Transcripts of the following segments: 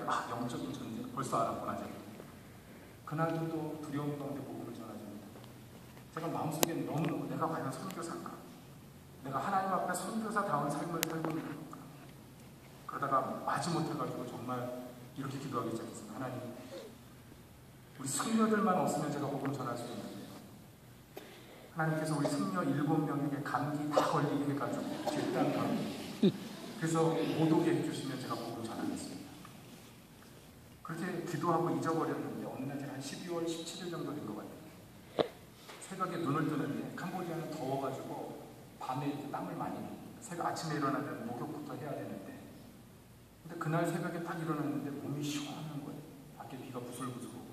영적인 존재 벌써 알았구나. 그날도 또 두려움 가운데 복음을 전하줍니다. 제가 마음속에 너무너무 내가 과연 선교사인가? 내가 하나님 앞에 선교사다운 삶을 살고 있는 건가? 그러다가 마지못해가지고 정말 이렇게 기도하기 시작했습니다. 하나님, 우리 승려들만 없으면 제가 복음 전할 수 있는데 하나님께서 우리 승려 7명에게 감기 다 걸리게 해가지고 길단 감기, 그래서 못 오게 해주시면 제가 복음 전하겠습니다. 그렇게 기도하고 잊어버렸는데 어느 날 제가 한 12월 17일 정도 된 것 같아요. 새벽에 눈을 뜨는데 캄보디아는 더워가지고 밤에 이렇게 땀을 많이 흘려요. 새벽 아침에 일어나면 목욕부터 해야 되는데, 근데 그날 새벽에 딱 일어났는데 몸이 시원한 거예요. 밖에 비가 부슬부슬 오고.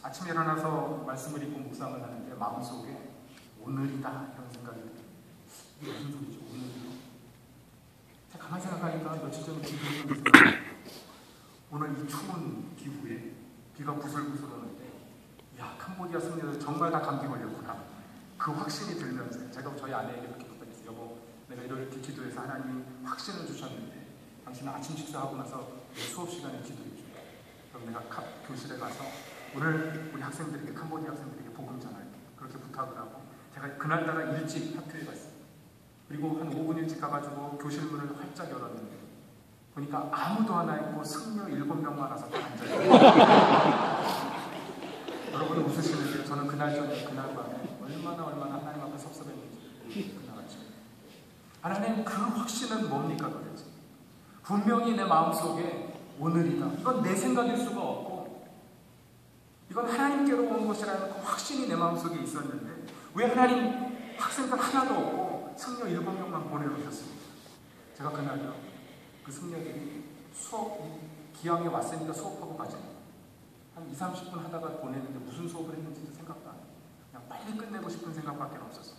아침에 일어나서 말씀을 읽고 묵상을 하는데 마음속에 오늘이다 이런 생각이 들어요. 이게 무슨 소리죠? 오늘이요? 제가 가만히 생각하니까 며칠 전에 기도했는데 오늘 이 추운 기후에 비가 부슬부슬 오는데, 야, 캄보디아 승려들 정말 다 감기 걸렸구나. 그 확신이 들면서 제가 저희 아내에게 그렇게 부탁했어요. 여보, 내가 이렇게 기도해서 하나님이 확신을 주셨는데 당신은 아침 식사하고 나서 수업 시간에 기도해 줘요. 그럼 내가 교실에 가서 오늘 우리 학생들에게, 캄보디아 학생들에게 복음 전할게. 그렇게 부탁을 하고 제가 그날따라 일찍 학교에 갔어요. 그리고 한 5분 일찍 가가지고 교실 문을 활짝 열었는데 보니까 아무도 안 와있고 승려 7명만 와서 다 앉아있어요. 여러분은 웃으시는데요. 저는 그날 저녁, 그날 밤에 얼마나 하나님 앞에 섭섭했는지 그날 아침. 하나님, 그 확신은 뭡니까 도대체? 분명히 내 마음속에 오늘이다, 이건 내 생각일 수가 없고 이건 하나님께로 온 것이라는 그 확신이 내 마음속에 있었는데 왜 하나님 학생들 하나도 없고 승려 7명만 보내놓으셨습니까? 제가 그날요, 그 승려들이 수업 기왕에 왔으니까 수업하고 가자, 한 20-30분 하다가 보내는데 무슨 수업을 했는지도 생각도 안 해요. 그냥 빨리 끝내고 싶은 생각밖에 없었어요.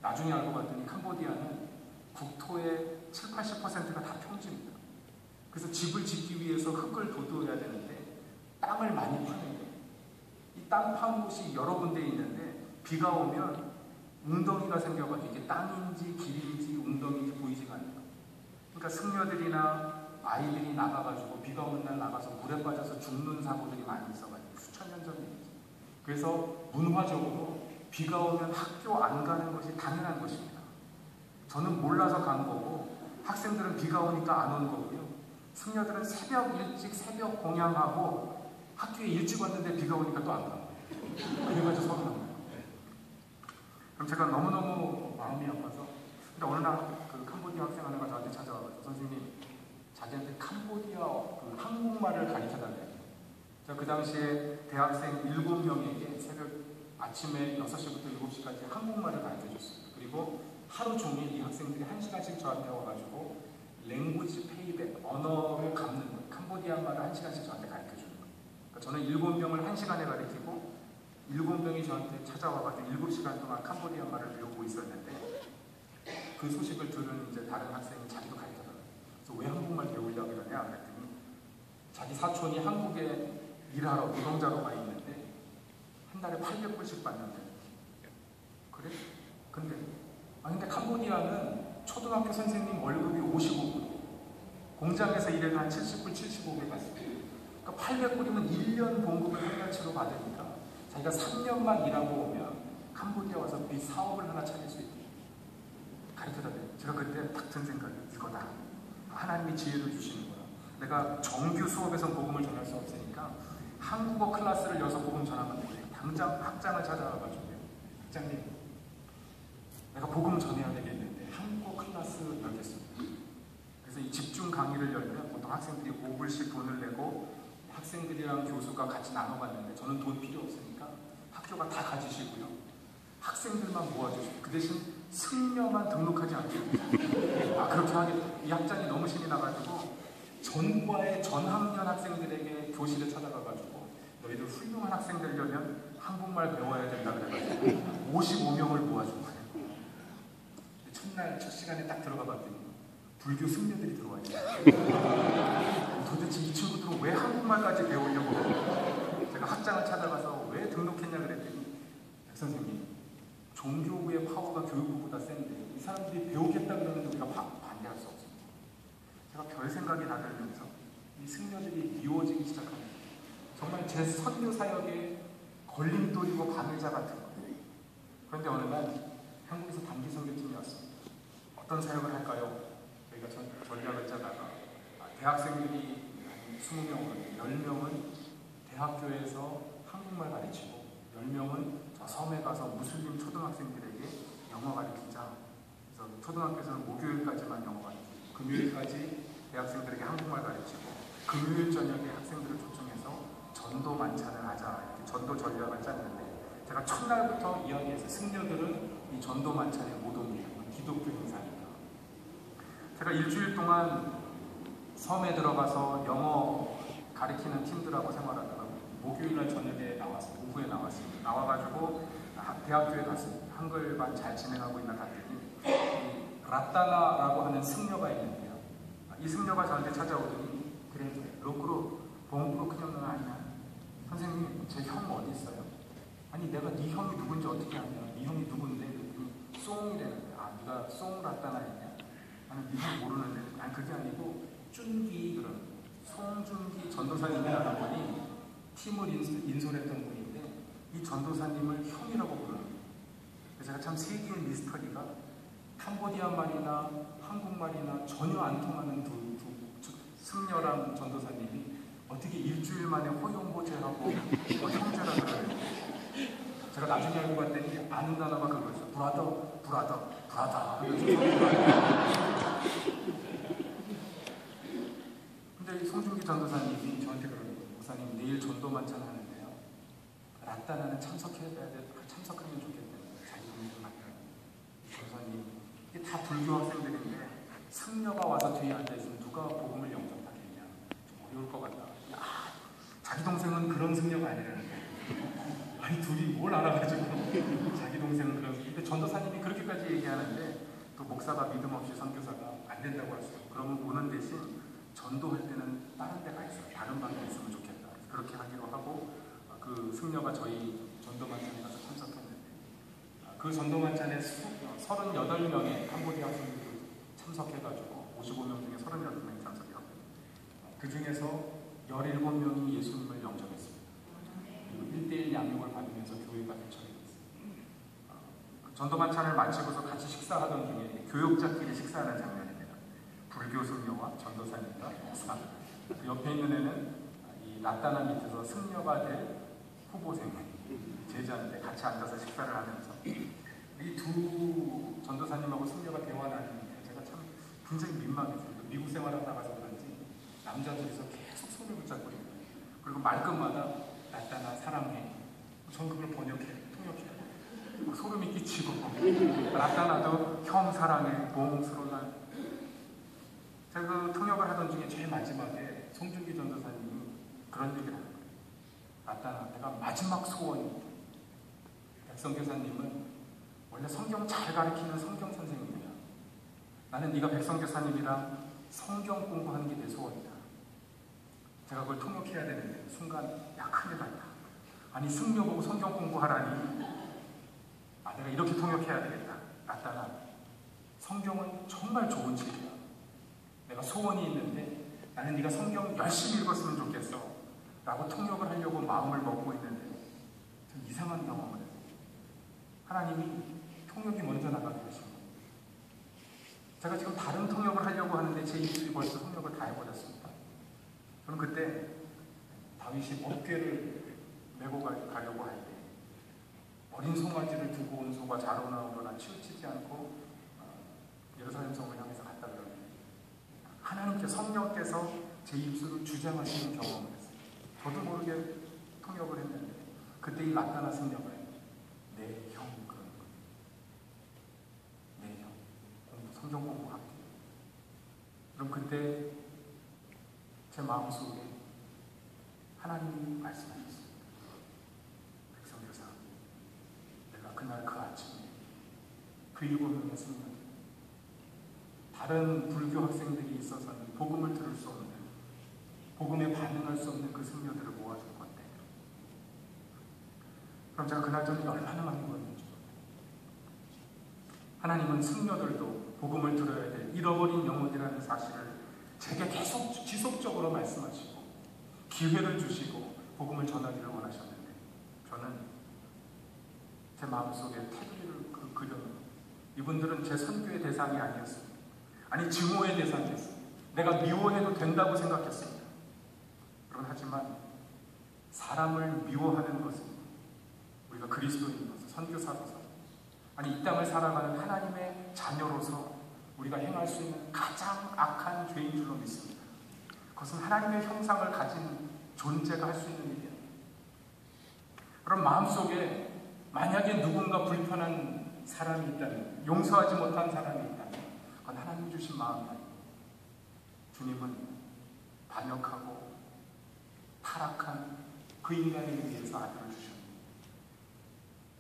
나중에 알고 봤더니 캄보디아는 국토의 70-80%가 다 평지입니다. 그래서 집을 짓기 위해서 흙을 돋워야 되는데 땅을 많이 파는 거예요. 이 땅 파는 곳이 여러 군데 있는데 비가 오면 웅덩이가 생겨가지고 이게 땅인지 길인지 웅덩이인지 보이지가 않아요. 그러니까 승려들이나 아이들이 나가가지고 비가 오는 날 나가서 물에 빠져서 죽는 사고들이 많이 있어가지고 수천 년 전 얘기죠. 그래서 문화적으로 비가 오면 학교 안 가는 것이 당연한 것입니다. 저는 몰라서 간 거고 학생들은 비가 오니까 안 온 거고요. 승려들은 새벽 일찍 새벽 공양하고 학교에 일찍 왔는데 비가 오니까 또 안 가고, 그래가지고 서운한 거예요. 그럼 제가 너무너무 마음이 아파서, 근데 어느 날 그 캄보디아 학생 하나가 저한테 찾아와서 선생님, 자기한테 캄보디아 그 한국말을 가르쳐달래요. 제가 그 당시에 대학생 7명에게 새벽 아침에 6시부터 7시까지 한국말을 가르쳐줬어요. 그리고 하루 종일 이 학생들이 1시간씩 저한테 와가지고 랭귀지 페이백, 언어를 갚는 거예요. 캄보디아 말을 1시간씩 저한테 가르쳐주는 거예요. 그러니까 저는 7명을 1시간에 가르치고 7명이 저한테 찾아와가지고 7시간 동안 캄보디아 말을 배우고 있었는데, 그 소식을 들은 이제 다른 학생이 자기도 가르쳐달라고. 그래서 왜 한국말 배우려고 그러냐 그랬더니 자기 사촌이 한국에 일하러 노동자로 가 있는데 한 달에 800불씩 받는데. 그래? 근데 캄보디아는 초등학교 선생님 월급이 55불, 공장에서 일해도 한 70불, 75불 받습니다. 그러니까 800불이면 1년 봉급을 한 달치로 받으니까 자기가 3년만 일하고 오면 캄보디아 와서 빚 4억을 하나 차릴 수 있대요. 가르쳐다 돼요. 제가 그때 딱 든 생각이 이거다. 하나님이 지혜를 주시는 거야. 내가 정규 수업에서 복음을 전할 수 없으니까 한국어 클래스를 여서 복음 전하면 돼. 당장 학장을 찾아와가지고, 학장님, 내가 복음 전해야 되겠는데 한국어 클래스 열겠습니다. 그래서 이 집중 강의를 열면 보통 학생들이 5불씩 돈을 내고 학생들이랑 교수가 같이 나눠봤는데 저는 돈 필요 없으니까 학교가 다 가지시고요. 학생들만 모아주시고 그 대신 승려만 등록하지 않습니다. 그렇게 하겠다. 이 학장이 너무 신이 나가지고 전과의 전학년 학생들에게 교실에 찾아가가지고 너희들 훌륭한 학생들 되려면 한국말 배워야 된다 그래가지고 55명을 모아준 거예요. 첫날 첫 시간에 딱 들어가 봤더니 불교 승려들이 들어와 있어요. 도대체 이 친구들은 왜 한국말까지 배우려고 해요? 제가 학장을 찾아가서 왜 등록했냐 그랬더니, 선생님, 종교부의 파워가 교육부보다 센데 이 사람들이 배우겠다 그러는데 우리가 반대할 수 없습니다. 제가 별 생각이 다 들면서 이 승려들이 미워지기 시작합니다. 정말 제 선교 사역의 걸림돌이고 방해자 같은 거예요. 그런데 어느 날 한국에서 단기 선교팀이 왔습니다. 어떤 사역을 할까요? 저희가 전략을 짜다가 대학생들이 20명은 10명은 대학교에서 한국말 가르치고 10명은 저 섬에 가서 무슬림 초등학생들에게 영어 가르치자. 그래서 초등학교에서는 목요일까지만 영어 가르치고 금요일까지 대학생들에게 한국말 가르치고 금요일 저녁에 학생들을 초청해서 전도 만찬을 하자. 이렇게 전도 전략을 짰는데 제가 첫날부터 이야기해서 승려들은 이 전도 만찬에 못 옵니다. 기독교 행사니까. 제가 일주일 동안 섬에 들어가서 영어 가르치는 팀들하고 생활하다가 목요일날 저녁에 나왔어요. 오후에 나왔습니다. 나와가지고 대학교에 갔습니다. 한글반 잘 진행하고 있나 갔더니 라따나라고 하는 승려가 있는데요. 이 승려가 저한테 찾아오더니 그래 로크로 봉으로 그냥 너 아니야. 선생님 제 형 어디 있어요? 아니 내가 네 형이 누군지 어떻게 아냐? 네 형이 누군데? 그랬더니 송이라는 거야. 아 네가 송 라따나였냐? 나는 네 형 모르는데. 아니 그게 아니고 준기 그런 송준기 전도사님이라는 분이 팀을 인솔했던 분인데 이 전도사님을 형이라고 부르는 거예요. 그래서 제가 참 세계의 미스터리가 캄보디아 말이나 한국말이나 전혀 안 통하는 두 승려랑 전도사님이 어떻게 일주일 만에 호용보제하고 형제라 그래요. 제가 나중에 알고 봤더니 아는 단어가 그거였어요. 브라더 근데 송중기 전도사님이 저한테 그러는 거예요. 목사님 내일 전도 만찬 하는데요. 라따나는 참석하면 좋겠다는 거예요. 자기 동생 만나요. 전도사님 이게 다 불교 학생들인데 승려가 와서 뒤에 앉아있으면 누가 복음을 영접하겠냐. 좀 어려울 것 같다. 자기 동생은 그런 승려가 아니라는 거예요. 아니 둘이 뭘 알아가지고 자기 동생은 그런. 근데 전도사님이 그렇게까지 얘기하는데 또 목사가 믿음 없이 선교사가 안 된다고 했어요. 그러면 오는 대신 전도할 때는 다른 데 가 있어요. 다른 방에 있으면 좋겠다. 그렇게 하기로 하고 그 승려가 저희 전도만찬에 가서 참석했는데 그 전도만찬에 38명의 캄보디아 학생들이 참석해가지고 55명 중에 38명이 참석하고 그 중에서 17명이 예수님을 영접했습니다. 그리고 1대1 양육을 받으면서 교회가 개척됐습니다. 전도만찬을 마치고서 같이 식사하던 중에 교역자끼리 식사하는 장면입니다. 불교 승려와 전도사님과 목사. 그 옆에 있는 애는 이 라따나 밑에서 승려가 될 후보생 제자인데 같이 앉아서 식사를 하면서 이 두 전도사님하고 승려가 대화 나누는데 제가 참 굉장히 민망했어요. 미국 생활을 나가서 그런지 남자들이서 계속 손을 붙잡고 있는 거예요. 그리고 말끝마다 라따나 사랑해. 전 그걸 통역해요. 소름이 끼치고 라따나도 형 사랑해 봉스로난. 제가 그 통역을 하던 중에 제일 마지막에 송중기 전도사님이 그런 얘기를 하는 거예요. 라따나 내가 마지막 소원이 백성교사님은 원래 성경 잘 가르치는 성경 선생님이야. 나는 네가 백성교사님이랑 성경 공부하는 게 내 소원이다. 제가 그걸 통역해야 되는데 순간 야 큰일 났다. 아니 승려 보고 성경 공부하라니. 내가 이렇게 통역해야 되겠다. 라따나 성경은 정말 좋은 책이야. 내가 소원이 있는데 나는 네가 성경 열심히 읽었으면 좋겠어 라고 통역을 하려고 마음을 먹고 있는데 좀 이상한 경험을 했어요. 하나님이 통역이 먼저 나가게 하신 거예요. 제가 지금 다른 통역을 하려고 하는데 제 입술이 벌써 통역을 다 해버렸습니다. 저는 그때 다윗이 어깨를 메고 가려고 할 때 어린 송아지를 두고 온 소가 자로나오거나 치우치지 않고 예루살렘 성을 향해서 갔다 그러는데 하나님께 성령께서 제 입술을 주장하시는 경험을 했어요. 저도 모르게 통역을 했는데 그때 이 라따나 승려가 내 형 그런 거예요. 내 형 성경 공부할게. 그럼 그때 제 마음속에 하나님이 말씀하셨어요. 백성교사 내가 그날 그 아침에 그 7명의 승려들 다른 불교 학생들이 있어서는 복음을 들을 수 없는 복음에 반응할 수 없는 그 승려들을 모아줄 건데 그럼 제가 그날 저녁에 얼마나 많이 모였는지 하나님은 승려들도 복음을 들어야 될 잃어버린 영혼이라는 사실을 제게 계속 지속적으로 말씀하시고 기회를 주시고 복음을 전하기를 원하셨는데 저는 제 마음속에 테두리를 그려놓고 이분들은 제 선교의 대상이 아니었습니다. 아니 증오의 대상이었습니다. 내가 미워해도 된다고 생각했습니다. 하지만 사람을 미워하는 것은 우리가 그리스도인으로서 선교사로서 아니 이 땅을 살아가는 하나님의 자녀로서 우리가 행할 수 있는 가장 악한 죄인 줄로 믿습니다. 그것은 하나님의 형상을 가진 존재가 할 수 있는 일이에요. 그럼 마음속에 만약에 누군가 불편한 사람이 있다면, 용서하지 못한 사람이 있다면 그건 하나님 주신 마음이 아니에요. 주님은 반역하고 타락한 그 인간을 위해서 아들을 주셨습니다.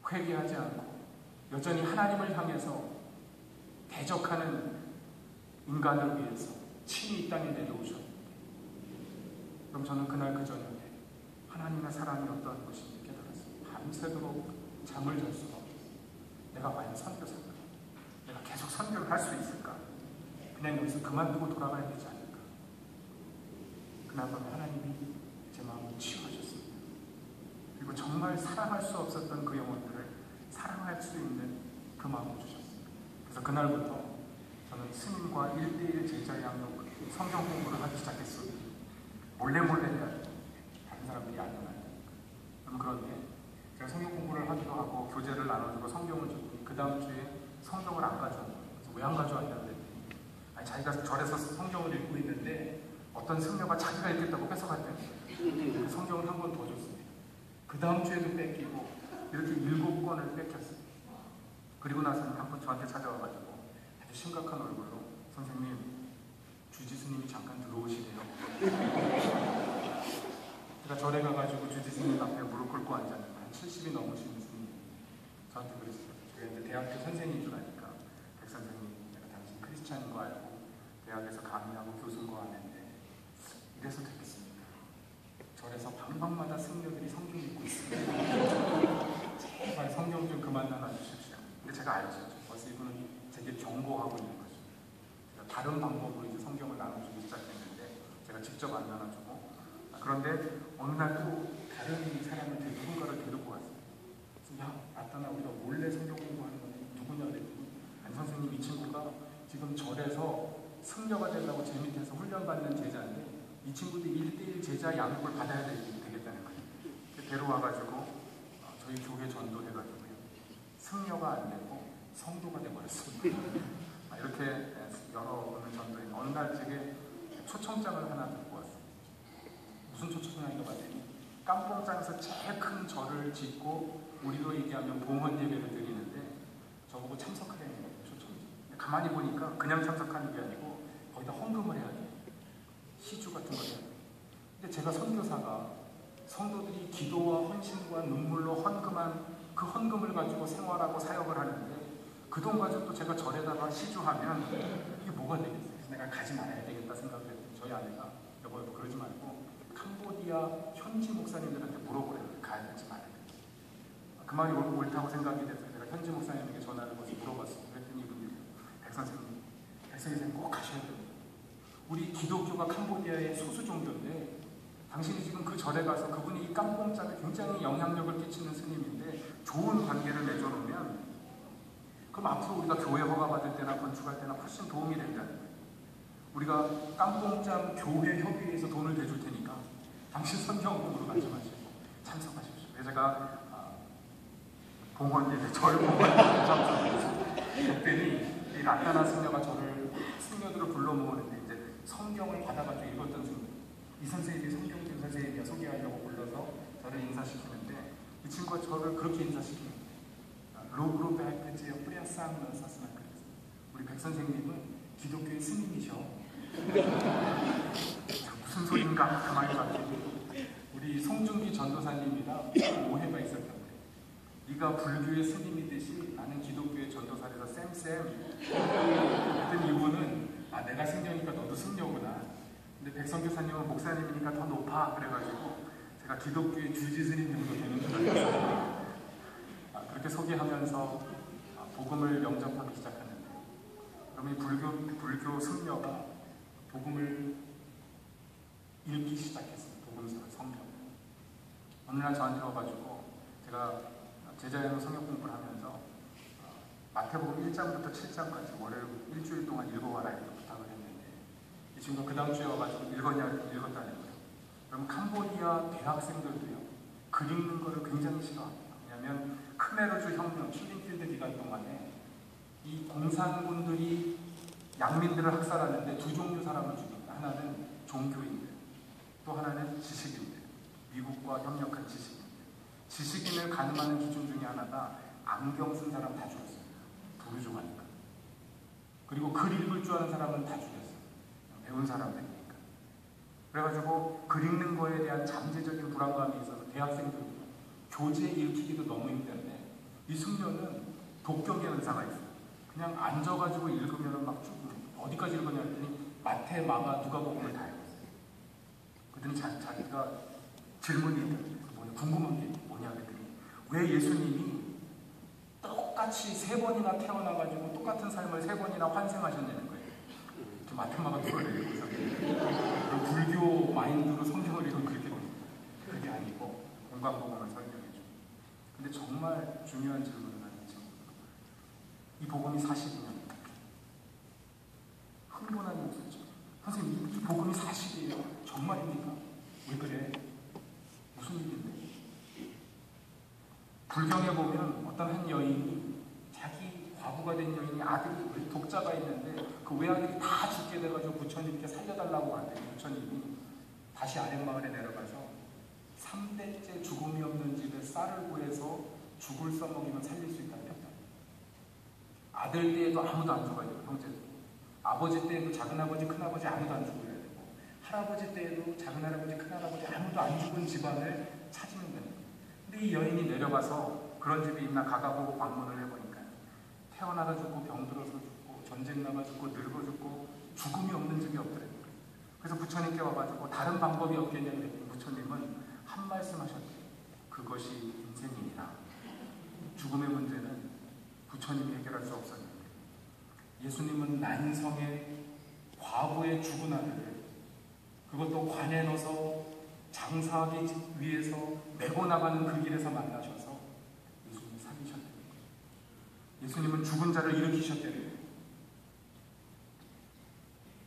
회개하지 않고 여전히 하나님을 향해서 대적하는 인간을 위해서 친히 이 땅에 내려오셨습니다. 그럼 저는 그날 그 저녁에 하나님의 사랑이 어떠한 것인지 깨달았습니다. 밤새도록 잠을 잘 수가 없었어요. 내가 과연 선교사인가? 내가 계속 선교를 할 수 있을까? 그냥 여기서 그만두고 돌아가야 되지 않을까? 그날 밤에 하나님이 제 마음을 치유하셨습니다. 그리고 정말 사랑할 수 없었던 그 영혼들을 사랑할 수 있는 그 마음을 주셨습니다. 그래서 그날부터 저는 스님과 1:1 제자 양육 성경 공부를 하기 시작했어요. 몰래 해야 돼. 다른 사람들이 알면 안 되니까. 그런데 제가 성경 공부를 하기도 하고 교재를 나눠주고 성경을 주고 그 다음 주에 성경을 안 가져온 거예요. 그래서 왜 안 가져왔냐고 그랬더니 아니 자기가 절에서 성경을 읽고 있는데 어떤 승려가 자기가 읽겠다고 뺏어갔대요. 그 성경을 한 권 더 줬습니다. 그 다음 주에도 뺏기고 이렇게 7권을 뺏겼어요. 그리고 나서 한 번 저한테 찾아와가지고 아주 심각한 얼굴로 선생님 주지스님이 잠깐 들어오시래요. 제가 절에 가가지고 주지스님 앞에 무릎 꿇고 앉았는데 한 70이 넘으시는 스님 저한테 그랬어요. 제가 이제 대학교 선생인 줄 아니까 백 선생님 내가 당신 크리스찬인 거 알고 대학에서 강의하고 교수인 거 아는데 이래서 됐겠습니까? 절에서 방방마다 승려들이 성경 읽고 있습니다. 제발 성경 좀 그만 나눠주십시오. 근데 제가 알죠. 벌써 이분은 제게 경고하고 있는 거죠. 제가 다른 방법으로 이제 성경을 나눠주기 시작했는데 제가 직접 안 나눠주고 그런데 어느 날 또 다른 사람을 누군가를 데리고 왔어요. 그래서 야 나타나 우리가 몰래 성경 공부하는 건데 누구냐 그랬더니 아니 선생님 이 친구가 지금 절에서 승려가 되려고 제 밑에서 훈련받는 제자인데 이 친구도 1:1 제자 양육을 받아야 되겠다는 거예요. 데려와가지고 저희 교회 전도해가지고요. 승려가 안 되고 성도가 돼버렸습니다. 이렇게 여러 분을 전도해 어느 날 제게 초청장을 하나 듣고 왔어요. 무슨 초청장인가 봤더니 깜봉장에서 제일 큰 절을 짓고 우리로 얘기하면 봉헌 예배를 드리는데 저보고 참석하라는 거예요. 초청장. 가만히 보니까 그냥 참석하는 게 아니고 거기다 헌금을 해야 돼요. 시주 같은 걸 해야 돼요. 근데 제가 선교사가 성도들이 기도와 헌신과 눈물로 헌금한 그 헌금을 가지고 생활하고 사역을 하는데 그 돈 가지고 또 제가 절에다가 시주하면 이게 뭐가 되겠어요? 그래서 내가 가지 말아야 되겠다 생각을 했더니 저희 아내가 여보 그러지 말고 캄보디아 현지 목사님들한테 물어보래요. 가야 될지 말아야 될지. 그 말이 옳다고 생각이 돼서 제가 현지 목사님에게 전화를 걸어서 물어봤어요. 그랬더니 이분들이 백 선생님 꼭 가셔야 돼요. 우리 기독교가 캄보디아의 소수 종교인데 당신이 지금 그 절에 가서 그분이 이 깜뽕짝에 굉장히 영향력을 끼치는 스님인데 좋은 관계를 맺어놓으면 그럼 앞으로 우리가 교회 허가받을 때나 건축할 때나 훨씬 도움이 된다는 거예요. 우리가 깜뽕짝 교회 협의회에서 돈을 대줄 테니까 당신 선경금으로 가져가시고 참석하십시오. 그래서 제가 봉헌 예배, 절 봉헌 예배 참석했어요. 그랬더니 이 라타나 승려가 저를 승려들을 불러 모으는데 이제 성경을 받아가지고 읽었던 승려 이 선생님이 성경교 선생님이야 소개하려고 불러서 저를 인사시키는데 이 친구가 저를 그렇게 인사시키는 거예요. 로그로 백페지에 뿌리아쌍을 샀으면 그랬어요. 우리 백 선생님은 기독교의 스님이셔. 무슨 소린가 가만히 봤더니 우리 송중기 전도사님이랑 오해가 있었던 거예요. 네가 불교의 스님이듯이 나는 기독교의 전도사라서 쌤. 그랬더니 이분은 내가 승려니까 너도 승려구나. 근데 백성교사님은 목사님이니까 더 높아. 그래가지고 제가 기독교의 주지스님 정도 되는 줄 알았어요. 그렇게 소개하면서 복음을 영접하기 시작하는데 그럼 이 불교 승려가 복음을 읽기 시작했어요. 복음서를, 성경. 어느 날 저한테 와가지고 제가 제자연으로 성경 공부를 하면서 마태복음 1장부터 7장까지 월요일 일주일 동안 읽어와라 이렇게 부탁을 했는데 이 친구가 그 다음 주에 와가지고 읽었다는 거예요. 그럼 캄보디아 대학생들도요, 글 읽는 거를 굉장히 싫어합니다. 왜냐하면 크메르주 혁명, 킬링필드 기간 동안에 이 공산군들이 양민들을 학살하는데 두 종류 사람을 죽입니다. 하나는 종교인들, 또 하나는 지식인들, 미국과 협력한 지식인들. 지식인을 가늠하는 기준 중에 하나가 안경 쓴 사람 다 죽였어요. 부르주아니까. 그리고 글 읽을 줄 아는 사람은 다 죽였어요. 배운 사람들이니까. 그래가지고 글 읽는 거에 대한 잠재적인 불안감이 있어서 대학생들도 교재 읽히기도 너무 힘든데 이 숙녀는 독경의 은사가 있어요. 그냥 앉아가지고 읽으면 막 쭉 어디까지 읽었냐 했더니 마태, 마가, 누가복음을 다 읽었어요. 그랬더니 자기가 질문이 있더라고요. 궁금한 게 뭐냐 그랬더니 왜 예수님이 똑같이 3번이나 태어나가지고 똑같은 삶을 3번이나 환생하셨냐는 거예요. 저 마태, 마가 누가를 읽고 있었는데 불교 마인드로 성경을 읽으면 그렇게 됩니다. 그게 아니고 공간복음을 설명해줘. 근데 정말 중요한 질문을 하는 친구. 이 복음이 40이냐? 흥분한 목소리죠. 선생님, 이 복음이 사실이에요. 정말입니까? 왜 그래? 무슨 일인데? 불경에 보면 어떤 한 여인이 자기 과부가 된 여인이 아들이 독자가 있는데 그 외아들이 다 죽게 돼가지고 부처님께 살려달라고 하는데 부처님이 다시 아랫마을에 내려가서 3대째 죽음이 없는 집에 쌀을 구해서 죽을 써먹이면 살릴 수 있다는 거예요. 아들 때에도 아무도 안 죽어야 되고 형제도. 아버지 때에도 작은아버지, 큰아버지 아무도 안 죽어야 되고 할아버지 때에도 작은할아버지, 큰할아버지 아무도 안 죽은 집안을 찾으면 되는 거예요. 근데 이 여인이 내려가서 그런 집이 있나 가가보고 방문을 해보니까 태어나다 죽고 병들어서 죽고 전쟁 나가 죽고 늙어 죽고 죽음이 없는 집이 없더래요. 그래서 부처님께 와가지고 다른 방법이 없겠냐고 했더니 부처님은 한 말씀 하셨대요. 그것이 인생이니라. 죽음의 문제는 부처님이 해결할 수 없었는데 예수님은 난성의 과부의 죽은 아들을 그것도 관에 넣어서 장사하기 위해서 메고 나가는 그 길에서 만나셔서 예수님이 살리셨다는 거예요. 예수님은 죽은 자를 일으키셨다는 거예요.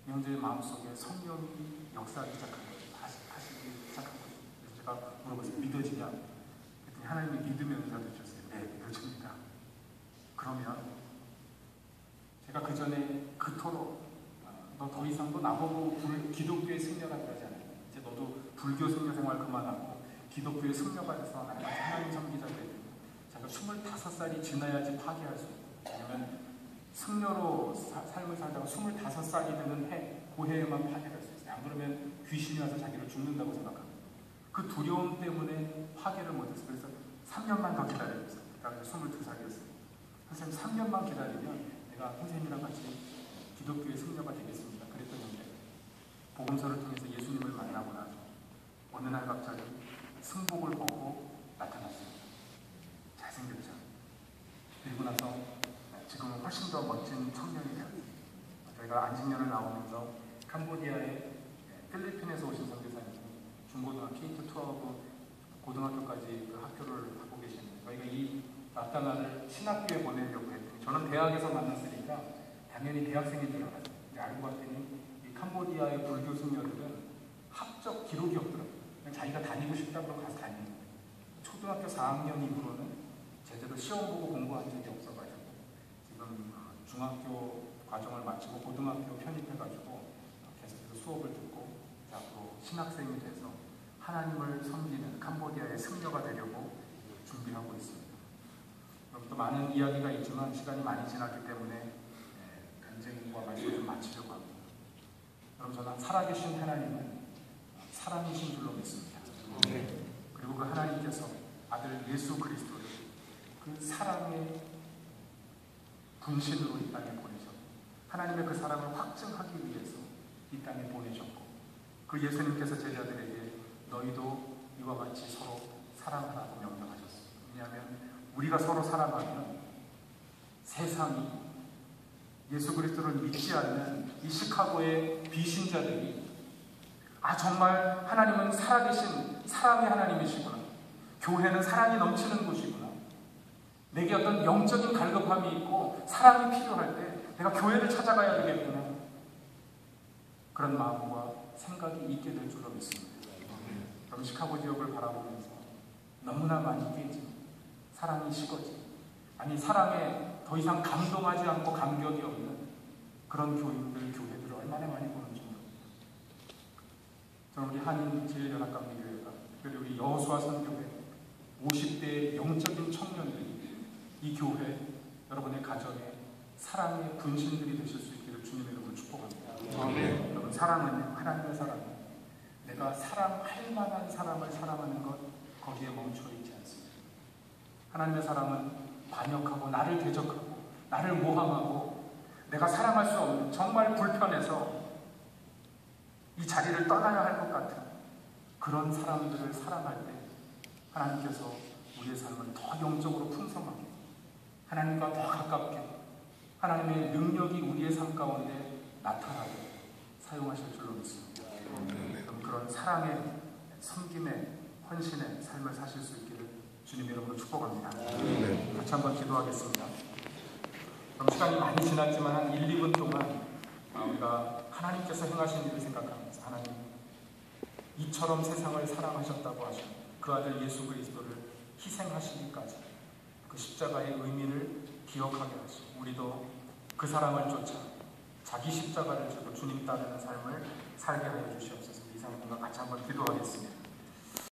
형제의 마음속에 성령이 역사하기 시작한 거예요. 하시기 시작한 거예요. 그래서 제가 물어봤어요. 믿어지냐? 그랬더니 하나님이 믿음의 은사를 주셨어요. 네, 믿어집니다. 그러면 제가 그 전에 그토록 너 더 이상 또 나보고 기독교의 승려가 되지 않아요. 이제 너도 불교 승려 생활 그만하고 기독교의 승려가 돼서 하나님 섬기자 그랬더니 제가 25살이 지나야지 파괴할 수 있어요. 왜냐면 승려로 삶을 살다가 25살이 되는 해, 그 해에만 파괴할 수 있어요. 안 그러면 귀신이 와서 자기를 죽는다고 생각합니다. 그 두려움 때문에 파괴를 못했어요. 그래서 3년만 더 기다렸어요. 그래서 22살이었어요. 선생님 3년만 기다리면 내가 선생님이랑 같이 기독교의 승려가 되겠습니다. 그랬더니 복음서를 통해서 예수님을 만나고 나서 어느 날 갑자기 승복을 벗고 나타났습니다. 잘생겼죠. 그리고 나서 지금은 훨씬 더 멋진 청년이 되었어요. 저희가 안식년을 나오면서 캄보디아의 필리핀에서 오신 선교사님이 중고등학교 K-12 고등학교까지 그 학교를 하고 계시는데 저희가 이 나타나를 신학교에 보내려고 했더니 저는 대학에서 만났으니까 당연히 대학생인 줄 알았어요. 근데 알고 봤더니 이 캄보디아의 불교 승려들은 합격 기록이 없더라고요. 그냥 자기가 다니고 싶다 그러면 가서 다니는 거예요. 초등학교 4학년 이후로는 제대로 시험 보고 공부한 적이 없어가지고 지금 중학교 과정을 마치고 고등학교 편입해가지고 계속해서 수업을 듣고 앞으로 신학생이 돼서 하나님을 섬기는 캄보디아의 승려가 되려고 준비하고 있습니다. 그럼 또 많은 이야기가 있지만 시간이 많이 지났기 때문에 간증과 말씀을 좀 마치려고 합니다. 그럼 저는 살아계신 하나님은 사랑이신 줄로 믿습니다. 그리고 그 하나님께서 아들 예수 그리스도를 그 사랑의 분신으로 이 땅에 보내셨고 하나님의 그 사랑을 확증하기 위해서 이 땅에 보내셨고 그 예수님께서 제자들에게 너희도 이와 같이 서로 사랑하라고 명령하셨습니다. 왜냐하면 우리가 서로 사랑하면 세상이 예수 그리스도를 믿지 않는 이 시카고의 비신자들이 정말 하나님은 살아계신 사랑의 하나님이시구나. 교회는 사랑이 넘치는 곳이구나. 내게 어떤 영적인 갈급함이 있고 사랑이 필요할 때 내가 교회를 찾아가야 되겠구나. 그런 마음과 생각이 있게 될 줄로 믿습니다. 그럼 시카고 지역을 바라보면서 너무나 많이 깨지, 사랑이 식어지, 아니 사랑에 더 이상 감동하지 않고 감격이 없는 그런 교회들을 얼마나 많이 보는지 모릅니다. 저는 우리 한인제일연합감리교회가, 특별히 우리 여호수아 선교회 50대의 영적인 청년들이 이 교회, 여러분의 가정에 사랑의 분신들이 되실 수 있기를 주님의 이름으로 축복합니다. 여러분, 사랑은 하나님의 사랑, 내가 사랑할 만한 사람을 사랑하는 것, 거기에 멈춰 있지 않습니다. 하나님의 사랑은 반역하고 나를 대적하고 나를 모함하고 내가 사랑할 수 없는, 정말 불편해서 이 자리를 떠나야 할 것 같은 그런 사람들을 사랑할 때 하나님께서 우리의 삶을 더 영적으로 풍성하게, 하나님과 더 가깝게, 하나님의 능력이 우리의 삶 가운데 나타나게 사용하실 줄로 믿습니다. 그럼 그런 사랑의, 섬김의, 헌신의 삶을 사실 수 있기를 주님의 이름으로 축복합니다. 같이 한번 기도하겠습니다. 그럼 시간이 많이 지났지만 한 1, 2분 동안 우리가 하나님께서 행하신 일을 생각하면서, 하나님 이처럼 세상을 사랑하셨다고 하신 그 아들 예수 그리스도를 희생하시기까지 그 십자가의 의미를 기억하게 하시고, 우리도 그 사랑을 쫓아 자기 십자가를 지고 주님 따르는 삶을 살게 하여 주시옵소서. 이 사람과 같이 한번 기도하겠습니다.